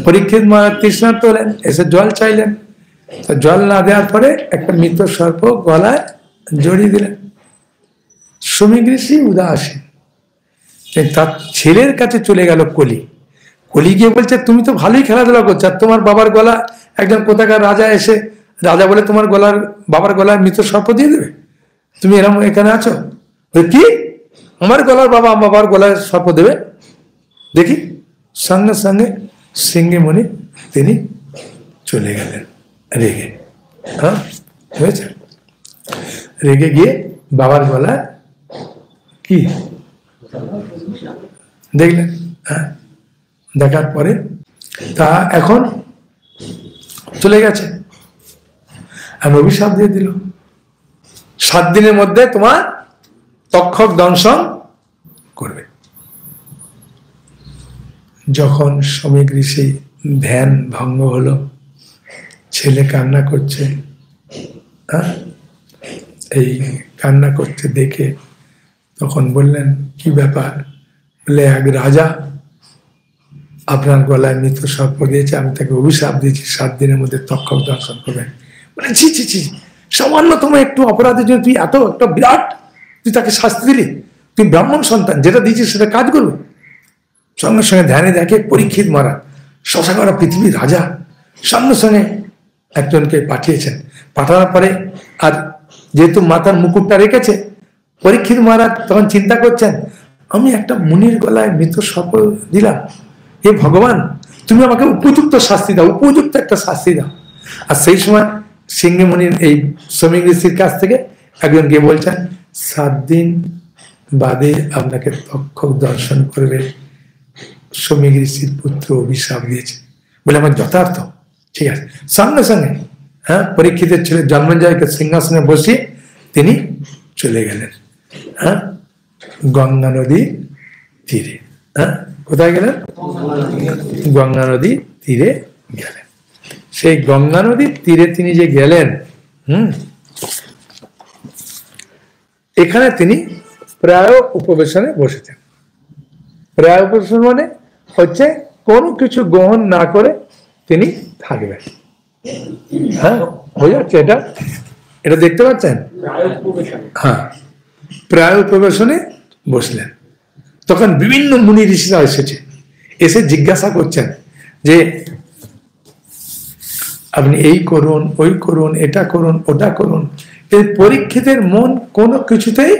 পরীক্ষিত মহারাজ তৃষ্ণার্ত হলেন, এসে জল চাইলেন। তো জল না দেওয়ার পরে একটা মৃত সর্প গলায় জড়িয়ে দিলেন। সমীক ঋষি উদাসীন, তার ছেলের কাছে চলে গেল কলি। কলি গিয়ে বলছে তুমি তো ভালোই খেলাধুলা করছো, আর তোমার বাবার গলা একজন কোথাকার রাজা এসে, রাজা বলে তোমার বাবার গলায় মৃত সর্প দিয়ে দেবে, তুমি এরকম এখানে আছো? কি আমার গলার বাবার গলায় সর্প দেবে? দেখি। সঙ্গে সঙ্গে সিংহে মুনি তিনি চলে গেলেন রেগে। হ্যাঁ, হয়েছে, রেগে গিয়ে বাবার গলায় কি দেখলেন। হ্যাঁ, দেখার পরে তা এখন চলে গেছে, আর অভিশাপ দিয়ে দিল 7 দিনের মধ্যে তোমার তক্ষক দংশন করবে। যখন সমীক ঋষি ধ্যান ভঙ্গ হলো, ছেলে কান্না করছে, হ্যাঁ, এই কান্না করছে দেখে তখন বললেন কি ব্যাপার? বলে এক রাজা আপনার গলায় মৃত সর্প দিয়েছে, আমি তাকে অভিশাপ দিয়েছি 7 দিনের মধ্যে তক্ষক দংশন করবেন। মানে ছি ছি ছি, সামান্যতম একটু অপরাধের জন্য তুই এত একটা বিরাট, তুই তাকে শাস্তি দিলি? তুই ব্রাহ্মণ সন্তান, যেটা দিয়েছিস সেটা কাজ করবে। সঙ্গে সঙ্গে ধ্যানে দেখে পরীক্ষিত মহারাজ শশাগরা পৃথিবীর রাজা, সঙ্গে সঙ্গে একজনকে পাঠিয়েছেন। পাঠানোর পরে আর যেহেতু মাথার মুকুটটা রেখেছে, পরীক্ষিত মহারাজ তখন চিন্তা করছেন আমি একটা মুনির গলায় মৃত সর্প দিলাম, হে ভগবান তুমি আমাকে উপযুক্ত শাস্তি দাও, উপযুক্ত একটা শাস্তি দাও। আর সেই সময় সিংহমুনির এই শ্রমিক ঋষির কাছ থেকে একজন গিয়ে বলছেন 7 দিন বাদে আপনাকে তক্ষক দর্শন করবে, শ্রমিক ঋষির পুত্র অভিশাপ দিয়েছে। বলে আমার যথার্থ, ঠিক আছে। সঙ্গে সঙ্গে হ্যাঁ পরীক্ষিতের ছেলে জন্মেজয়কে সিংহাসনে বসিয়ে তিনি চলে গেলেন হ্যাঁ গঙ্গা নদীর তীরে। হ্যাঁ কোথায় গেলেন? গঙ্গা নদীর তীরে গেলেন। সেই গঙ্গা নদীর তীরে তিনি যে গেলেন, এখানে তিনি প্রায় উপবেশনে বসেছেন। প্রায় উপবেশন মানে হচ্ছে কোনো কিছু গ্রহণ না করে তিনি থাকবেন। হ্যাঁ হয়ে যাচ্ছে, এটা দেখতে পাচ্ছেন? হ্যাঁ প্রায় উপবেশনে বসলেন। তখন বিভিন্ন মুনি ঋষিরা এসে জিজ্ঞাসা করছেন যে আপনি এই করুন, ওই করুন, এটা করুন, ওটা করুন। এই পরীক্ষিতের মন কোনো কিছুতেই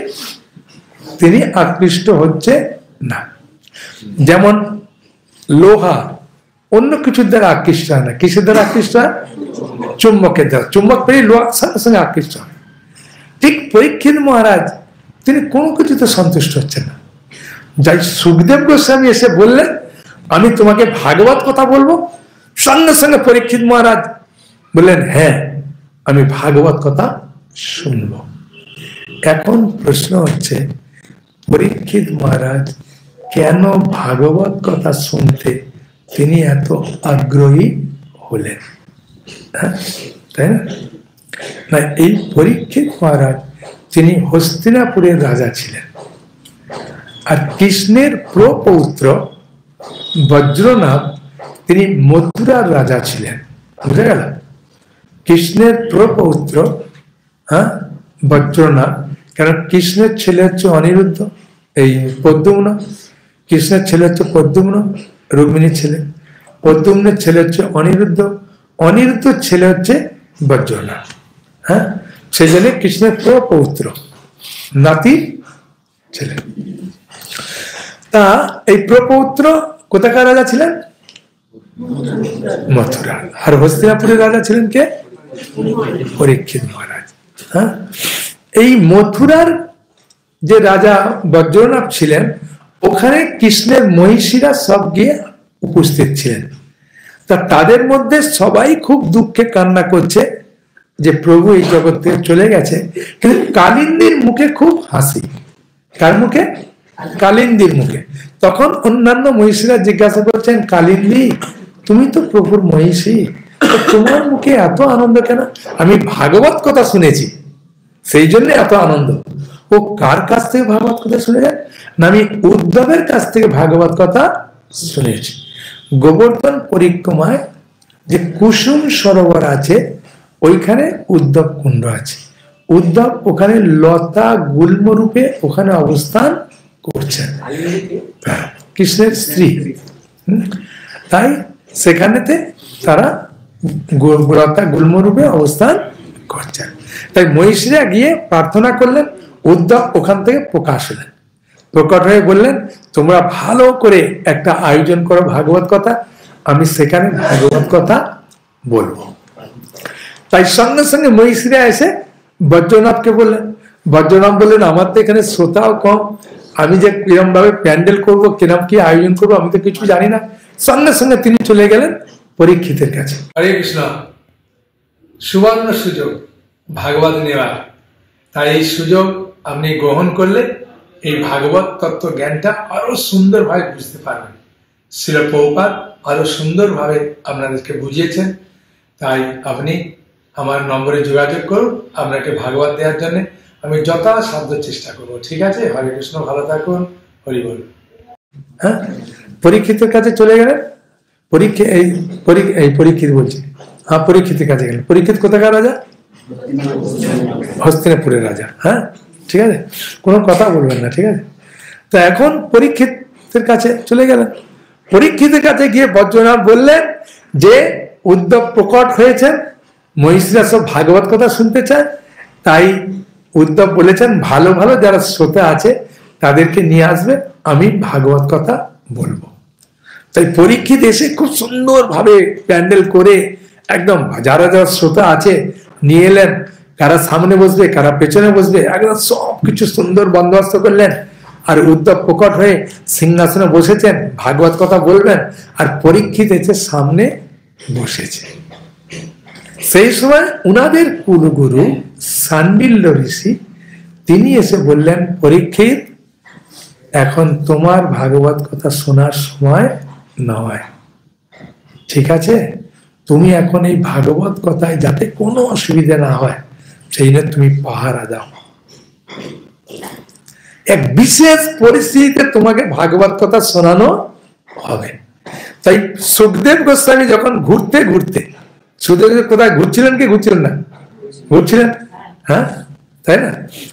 তিনি আকৃষ্ট হচ্ছে না। যেমন লোহা অন্য কিছুর দ্বারা আকৃষ্ট হয় না, কিসের দ্বারা আকৃষ্ট হয়? চুম্বকের দ্বারা। চুম্বক পেয়ে লোহা সঙ্গে সঙ্গে আকৃষ্ট হয়। ঠিক পরীক্ষিত মহারাজ তিনি কোনো কিছুতে সন্তুষ্ট হচ্ছেন না। যাই সুখদেব গোস্বামী এসে বললেন আমি তোমাকে ভাগবত কথা বলবো, সঙ্গে সঙ্গে পরীক্ষিত মহারাজ বললেন হ্যাঁ আমি ভাগবত কথা শুনব। এখন প্রশ্ন হচ্ছে পরীক্ষিত মহারাজ কেন ভাগবত কথা শুনতে তিনি এত আগ্রহী হলেন? তাই না? এই পরীক্ষিত মহারাজ তিনি হস্তিনাপুরের রাজা ছিলেন, আর কৃষ্ণের প্রপৌত্র বজ্রনাথ তিনি মথুরার রাজা ছিলেন। বুঝা গেল? কৃষ্ণের প্রপৌত্র বজ্রনাথ, কারণ কৃষ্ণের ছেলে হচ্ছে অনিরুদ্ধ, এই পদ্মুম্ন। কৃষ্ণের ছেলে হচ্ছে পদ্মুম্ন, রুক্মিণীর ছেলে। পদ্মুম্নের ছেলে হচ্ছে অনিরুদ্ধ, অনিরুদ্ধর ছেলে হচ্ছে বজ্রনাথ। হ্যাঁ সেই জন্য কৃষ্ণের প্রপৌত্র নাতির ছেলে। তা এই প্রপৌত্র কোথাকার রাজা ছিলেন? মথুরা। আর হস্তিনাপুরের রাজা ছিলেন কে? পরীক্ষিত মহারাজ। হ্যাঁ এই মথুরার যে রাজা বজ্রনাথ ছিলেন, ওখানে কৃষ্ণের মহিষীরা সব গিয়ে উপস্থিত ছিলেন। তা তাদের মধ্যে সবাই খুব দুঃখে কান্না করছে যে প্রভু এই জগৎ থেকে চলে গেছে, কিন্তু কালিন্দীর মুখে খুব হাসি। কার মুখে? কালিন্দীর মুখে। তখন অন্যান্য মহিষীরা জিজ্ঞাসা করছেন কালিন্দী তুমি তো প্রভুর মহিষী, তোমার মুখে এত আনন্দ কেন? আমি ভাগবত কথা শুনেছি সেই জন্য এত আনন্দ। ও কার কাছ থেকে ভাগবত কথা শুনেছেন? না আমি উদ্ধবের কাছ থেকে ভাগবত কথা শুনেছি। গোবর্ধন পরিক্রমায় যে কুসুম সরোবর আছে ওইখানে উদ্ধব কুণ্ড আছে। উদ্ধব ওখানে লতা গুল্ম রূপে ওখানে অবস্থান করছেন, কৃষ্ণের স্ত্রী। তাই সেখানেতে তারা লতা গুল্ম রূপে অবস্থান করছেন। তাই মহিষীরা গিয়ে প্রার্থনা করলেন, উদ্ধব ওখান থেকে প্রকাশ হলেন, প্রকট হয়ে বললেন তোমরা ভালো করে একটা আয়োজন করো ভাগবত কথা, আমি সেখানে ভাগবত কথা বলবো। তাই সঙ্গে সঙ্গে মহিষীরা এসে বজ্রনাথকে বললেন। বজ্রনাথ বললেন আমার তো এখানে শ্রোতাও কম, আমি যে কিরম ভাবে প্যান্ডেল করবো, কিরম কি আয়োজন করবো আমি তো কিছু জানি না। সঙ্গে সঙ্গে তিনি চলে গেলেন পরীক্ষিতের কাছে। হরে কৃষ্ণ। সুবর্ণ সুযোগ ভাগবত নেওয়ার, তাই এই সুযোগ আপনি গ্রহণ করলে এই ভাগবত তত্ত্ব জ্ঞানটা আরো সুন্দরভাবে বুঝতে পারবেন। শ্রীল প্রভুপাদ আরো সুন্দরভাবে আপনাদেরকে বুঝিয়েছেন। তাই আপনি আমার নম্বরে যোগাযোগ করুন, আপনাকে ভাগবত দেওয়ার জন্য আমি যথাসাধ্য চেষ্টা করবো। ঠিক আছে? হরে কৃষ্ণ, ভালো থাকুন, হরি বল। হ্যাঁ পরীক্ষিতের কাছে চলে গেলেন। পরীক্ষিত বলছি, হ্যাঁ পরীক্ষিতের কাছে গেলেন। পরীক্ষিত কোথাকার রাজা? হস্তিনাপুরের রাজা। হ্যাঁ ঠিক আছে, কোনো কথা বলবেন না, ঠিক আছে? তো এখন পরীক্ষিতের কাছে চলে গেলেন। পরীক্ষিতের কাছে গিয়ে বজ্রনাথ বললেন যে উদ্ধব প্রকট হয়েছেন, মহিষীরা সব ভাগবত কথা শুনতে চায়। তাই উদ্ধব বলেছেন ভালো ভালো যারা শ্রোতা আছে তাদেরকে নিয়ে আসবে, আমি ভাগবত কথা বলবো। তাই পরীক্ষিত এসে খুব সুন্দরভাবে প্যান্ডেল করে একদম যারা যারা শ্রোতা আছে নিয়ে এলেন, কারা সামনে বসবে কারা পেছনে বসবে, একদম সবকিছু সুন্দর বন্দোবস্ত করলেন। আর উদ্ধব প্রকট হয়ে সিংহাসনে বসেছেন, ভাগবত কথা বলবেন, আর পরীক্ষিত এসে সামনে বসেছে। সেই সময় উনাদের কুলগুরু শাণ্ডিল্য ঋষি তিনি এসে বললেন, পরীক্ষিত এখন তোমার ভাগবত কথা শোনার সময় নয়, ঠিক আছে? তুমি এখন এই ভাগবত কথায় যাতে কোনো অসুবিধা না হয় সেই জন্য তুমি পাহারা দাও। এক বিশেষ পরিস্থিতিতে তোমাকে ভাগবত কথা শোনানো হবে। তাই সুখদেব গোস্বামী যখন ঘুরতে ঘুরতে, সুখদেব কোথায় ঘুরছিলেন কি ঘুরছিলেন না? ঘুরছিলেন, হ্যাঁ তাই না?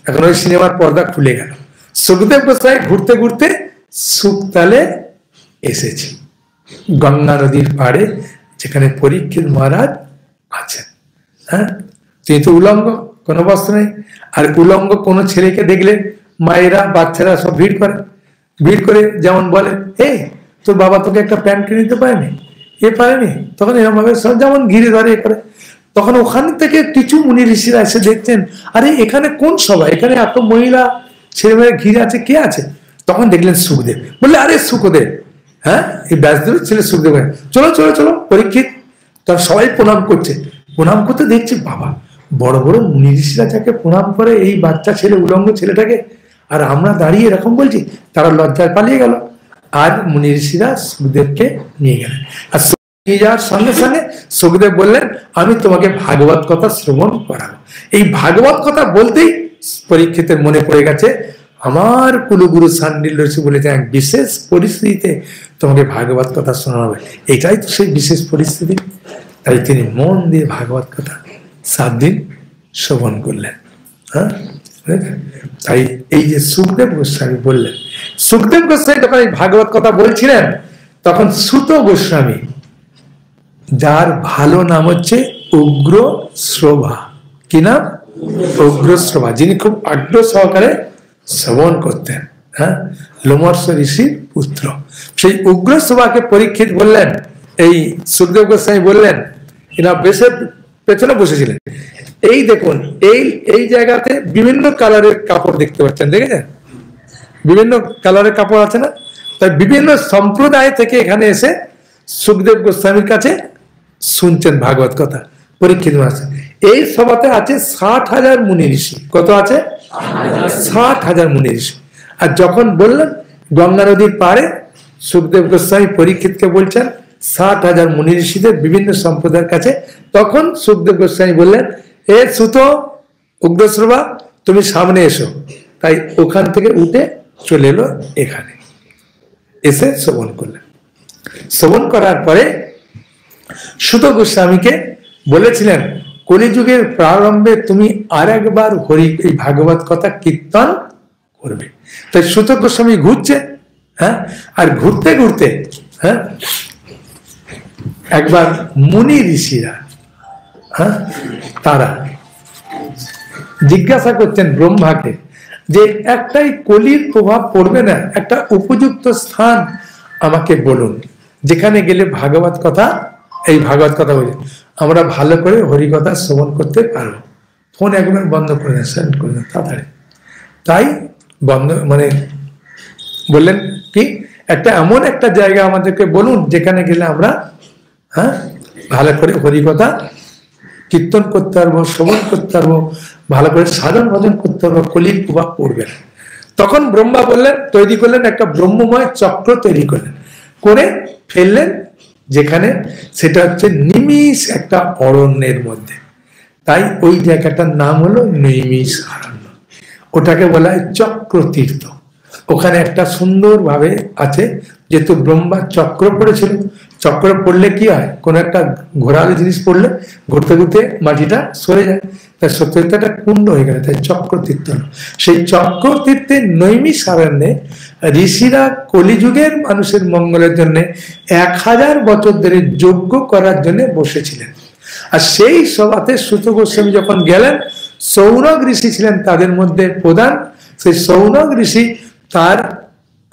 এখন ওই সিনেমার পর্দা খুলে গেল। সুখদেব গোস্বামী ঘুরতে ঘুরতে সুখতালে এসেছে, গঙ্গা নদীর পাড়ে যেখানে পরীক্ষিত মহারাজ আছেন। হ্যাঁ, তিনি তো উলঙ্গ, কোনো বস্ত্র নেই। আর উলঙ্গ কোনো ছেলেকে দেখলে মায়েরা বাচ্চারা সব ভিড় করে যেমন বলে, এই তোর বাবা তোকে একটা প্যান্ট কিনে দিতে পারেনি, এ পারেনি, তখন এরকম ভাবে সব যেমন ঘিরে ধরে এ করে। তখন ওখান থেকে কিছু মুনি ঋষিরা এসে দেখছেন, আরে এখানে কোন সভা, এখানে এত মহিলা ছেলেমেয়েরা ঘিরে আছে, কে আছে? তখন দেখলেন সুখদেব, বললে আরে সুখদেব, হ্যাঁ এই ব্যাসদেবের ছেলে সুখদেব, চলো চলো চলো পরীক্ষিত। তার সবাই প্রণাম করছে, প্রণাম করতে দেখছে বাবা বড় বড় মুনি ঋষিরা যাকে প্রণাম করে এই বাচ্চা ছেলে উলঙ্গ ছেলেটাকে, আর আমরা দাঁড়িয়ে এরকম বলছি, তারা লজ্জায় পালিয়ে গেল। আর মুনি ঋষিরা সুখদেবকে নিয়ে গেলেন। আর নিয়ে যাওয়ার সঙ্গে সঙ্গে সুখদেব বললেন, আমি তোমাকে ভাগবত কথা শ্রবণ করাবো। এই ভাগবত কথা বলতেই পরীক্ষিতের মনে পড়ে গেছে, আমার কুলগুরু শাণ্ডিল্য ঋষি বলেছেন এক বিশেষ পরিস্থিতিতে তোমাকে ভাগবত কথা শোনাবে, এটাই তো সেই বিশেষ পরিস্থিতি। তাই তিনি মন দিয়ে ভাগবত কথা 7 দিন শ্রবণ করলেন। হ্যাঁ, তাই এই যে সুখদেব গোস্বামী বললেন, সুখদেব গোস্বামী যখন এই ভাগবত কথা বলছিলেন তখন সুত গোস্বামী, যার ভালো নাম হচ্ছে উগ্র শ্রভা, কি নাম? উগ্র শ্রভা, যিনি খুব আগ্রহ সহকারে শ্রবণ করতেন। হ্যাঁ, লোমর্ষ ঋষির পুত্র। সেই উগ্র শ্রভাকে পরীক্ষিত বললেন, এই সুখদেব গোস্বামী বললেন, এরা বেশের পেছনে বসেছিলেন, এই দেখুন এই জায়গাতে বিভিন্ন কালারের কাপড় দেখতে পাচ্ছেন, দেখেছেন? বিভিন্ন কালারের কাপড় আছে না? তাই বিভিন্ন সম্প্রদায় থেকে এখানে এসে সুখদেব গোস্বামীর কাছে শুনছেন ভাগবত কথা। পরীক্ষিত আছে এই সভাতে আছে 60,000 মুনি ঋষি। কত আছে? 60,000 মুনি ঋষি। আর যখন বললেন গঙ্গা নদীর পাড়ে, সুখদেব গোস্বামী পরীক্ষিতকে বলছেন 60,000 মুনি ঋষিদের বিভিন্ন সম্প্রদায়ের কাছে, তখন সুখদেব গোস্বামী বললেন, এ সুত উগ্রশ্রভা তুমি সামনে এসো। তাই ওখান থেকে উঠে চলে এলো এখানে, এসে শ্রবণ করলেন। শ্রবণ করার পরে সুত গোস্বামীকে বলেছিলেন, কলিযুগের প্রারম্ভে তুমি আর একবার এই ভাগবত কথা কীর্তন করবে। তাই সুত গোস্বামী ঘুরছে, হ্যাঁ, আর ঘুরতে ঘুরতে হ্যাঁ একবার মুনি ঋষিরা, হ্যাঁ, তারা জিজ্ঞাসা করছেন ব্রহ্মাকে যে একটাই কলির প্রভাব পড়বে না, একটা উপযুক্ত স্থান আমাকে বলুন যেখানে গেলে ভাগবত কথা, এই ভাগবত কথা বলি আমরা ভালো করে হরিকথা শ্রবণ করতে পারবো। ফোন একবার বন্ধ করে দেন, সেন্ড করে দেন তাড়াতাড়ি। তাই বন্ধ মানে বললেন কি, একটা এমন একটা জায়গা আমাদেরকে বলুন যেখানে গেলে আমরা হ্যাঁ ভালো করে হরিকথা কীর্তন করতে পারবো, শ্রবণ করতে পারবো, ভালো করে সাধন ভজন করতে পারবো, কলির প্রভাব পড়বে না। তখন ব্রহ্মা বললেন, তৈরি করলেন একটা ব্রহ্মময় চক্র তৈরি করলেন, করে ফেললেন যেখানে, সেটা হচ্ছে নিমিষ একটা অরণ্যের মধ্যে। তাই ওই জায়গাটার নাম হলো নিমিষ অরণ্য। ওটাকে বলা হয় চক্রতীর্থ। ওখানে একটা সুন্দর ভাবে আছে, যেহেতু ব্রহ্মা চক্র পড়েছিল, চক্র পড়লে কি হয়, কোন একটা ঘোরালো জিনিস পড়লে ঘুরতে ঘুরতে মাটিটা সরে যায়, তাই সত্যটা কুণ্ড হয়ে গেল, তাই চক্রতীর্থ। সেই চক্রতীর্থের নৈমিষারণ্যে ঋষিরা কলিযুগের মানুষের মঙ্গলের জন্য 1000 বছর ধরে যজ্ঞ করার জন্য বসেছিলেন। আর সেই সভাতে সুত গোস্বামী যখন গেলেন, সৌনক ঋষি ছিলেন তাদের মধ্যে প্রধান। সেই সৌনক ঋষি তার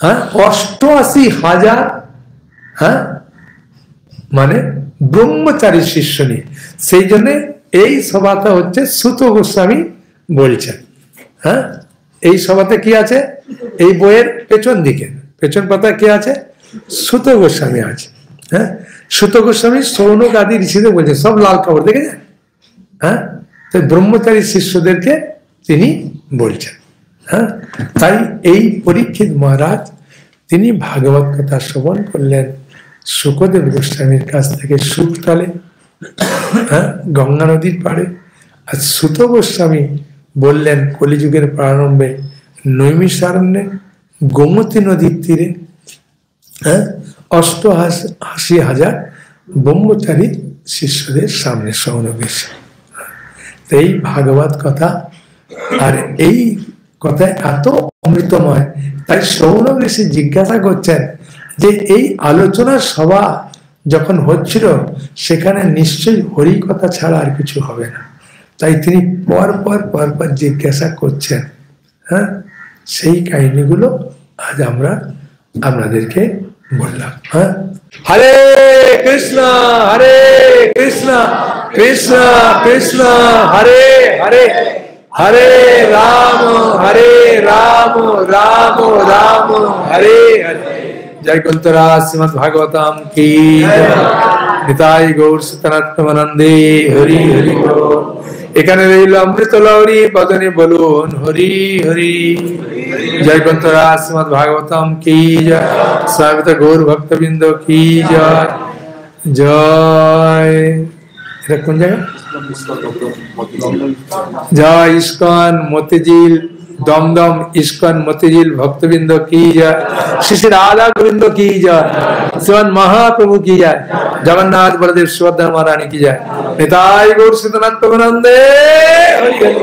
88,000 মানে ব্রহ্মচারী শিষ্য নিয়ে, সেই জন্য এই সভাটা হচ্ছে সুত গোস্বামী বলছেন। হ্যাঁ, এই সভাতে কি আছে, এই বইয়ের পেছন দিকে পেছন পাতায় কি আছে, সুত গোস্বামী আছে। হ্যাঁ, সুত গোস্বামী সৌনক আদি ঋষিদের বলছেন, সব লাল কাপড় দেখেছেন। হ্যাঁ, তো ব্রহ্মচারী শিষ্যদেরকে তিনি বলছেন। হ্যাঁ, তাই এই পরীক্ষিত মহারাজ তিনি ভাগবত কথা শ্রবণ করলেন শুকদেব গোস্বামীর কাছ থেকে সুখতালে, হ্যাঁ, গঙ্গা নদীর পাড়ে। আর সুত গোস্বামী বললেন কলিযুগের প্রারম্ভে নৈমিষারণ্যে গোমতী নদীর তীরে, হ্যাঁ, 88,000 ব্রহ্মচারী শিষ্যদের সামনে সমাবেশে। এই ভাগবত কথা, আর এই কথা এত অমৃতময়, তাই সৌনক ঋষি জিজ্ঞাসা করছেন যে এই আলোচনা সভা যখন হচ্ছিল সেখানে নিশ্চয়ই হরি কথা ছাড়া আর কিছু হবে না। তাই তিনি পর জিজ্ঞাসা করছেন। হ্যাঁ, সেই কাহিনীগুলো আজ আমরা আপনাদেরকে বললাম। হ্যাঁ, হরে কৃষ্ণ কৃষ্ণ কৃষ্ণ হরে হরে, হরে রাম রাম রাম হরে হরে। जय कुंतरा श्रीमद् भागवतम की निताई गौर सतनात्मनंदे हरि हरि बोल। এখানে রইল অমৃত লহরী, বদনে বলুন হরি হরি। জয় কুন্তরা শ্রীমদ্ ভাগবতম কি জয়, স্বাগত গৌর ভক্তবৃন্দ কি জয় জয়। এটা কোন জায়গা? জয় ইস্কন মতিঝিল দমদম ইস্কন মতিঝিল ভক্তবৃন্দ কি জয়, শ্রী শ্রী রাধা গোবিন্দ কি জয়, শ্রীমান মহাপ্রভু কি জয়, জগন্নাথ বলদেব সুভদ্রা মহারানী কি জয়। নিতাই গৌর সীতানাথ প্রেমানন্দে হরি হরি।